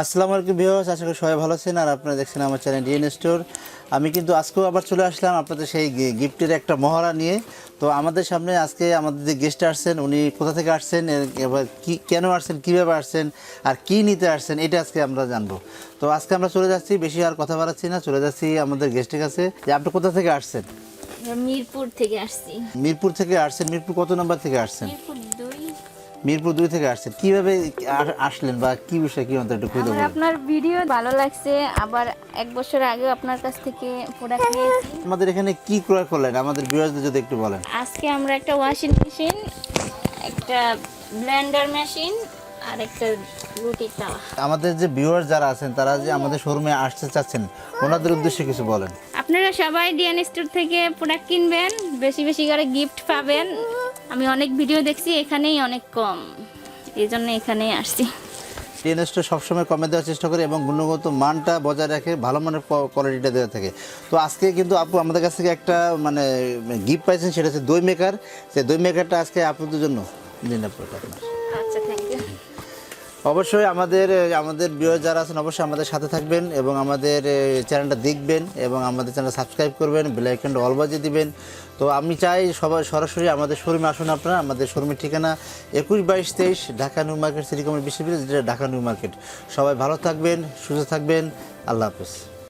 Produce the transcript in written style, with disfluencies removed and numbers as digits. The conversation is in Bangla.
আসসালামু আলাইকুম ভিউয়ার্স, আশা করি সবাই ভালো আছেন। আর আপনারা দেখছেন আমার চ্যানেল ডিএন স্টোর। আমি কিন্তু আজকেও আবার চলে আসলাম আপনাদের সেই গিফটের একটা মহড়া নিয়ে। তো আমাদের সামনে আজকে আমাদের যে গেস্ট আসছেন, উনি কোথা থেকে আসছেন, এবার কি কেন আসছেন, কীভাবে আসছেন আর কি নিতে আসছেন, এটা আজকে আমরা জানবো। তো আজকে আমরা চলে যাচ্ছি, বেশি আর কথা বাড়াচ্ছি না, চলে যাচ্ছি আমাদের গেস্টের কাছে। যে আপনি কোথা থেকে আসছেন? মিরপুর থেকে আসছি। মিরপুর থেকে আসছেন। মিরপুর কত নাম্বার থেকে আসছেন? মিরপুর 2। মিরপুর 2 থেকে আসছেন। কিভাবে আসলেন বা কি বিষয়, কি অন্তত একটু খুঁজে আমার বলুন। আপনার ভিডিও ভালো লাগছে, আবার 1 বছর আগে আপনার কাছ থেকে প্রোডাক্ট নিয়েছি। আমাদের এখানে কি ক্রয় করলেন আমাদের ভিউয়ারদের যদি একটু বলেন। আজকে আমরা একটা ওয়াশিং মেশিন, একটা ব্লেন্ডার মেশিন আর একটা রুটি তাওয়া। আমাদের যে ভিউয়ার যারা আছেন, তারা যে আমাদের শোরুমে আসতে চাচ্ছেন, ওনাদের উদ্দেশ্যে কিছু বলেন। আপনারা সবাই ডিএন স্টোর থেকে প্রোডাক্ট কিনবেন, বেশি বেশি করে গিফট পাবেন। আমি অনেক ভিডিও দেখছি, এখানেই অনেক কম, এই জন্য এখানেই আসছি। ডিএন স্টোর সবসময় কমে দেওয়ার চেষ্টা করে এবং গুণগত মানটা বজায় রাখে, ভালো মানের কোয়ালিটিটা দেওয়া থাকে। তো আজকে কিন্তু আপু আমাদের কাছ থেকে একটা মানে গিফট পাইছেন, সেটা হচ্ছে দই মেকার। সেই দই মেকারটা আজকে আপনাদের জন্য দিন আপনার। আচ্ছা, থ্যাংক ইউ। অবশ্যই আমাদের ভিউয়ার যারা আছেন অবশ্যই আমাদের সাথে থাকবেন এবং আমাদের চ্যানেলটা দেখবেন এবং আমাদের চ্যানেল সাবস্ক্রাইব করবেন, বেল আইকনটা অল বাজিয়ে দিবেন। তো আমি চাই সবাই সরাসরি আমাদের শোরুমে আসুন। আপনারা আমাদের শোরুমের ঠিকানা 21-22-23 Dhaka new market, city complex বিশ্ববিদ্যালয়, যেটা ঢাকা নিউ মার্কেট। সবাই ভালো থাকবেন, সুস্থ থাকবেন। আল্লাহ হাফেজ।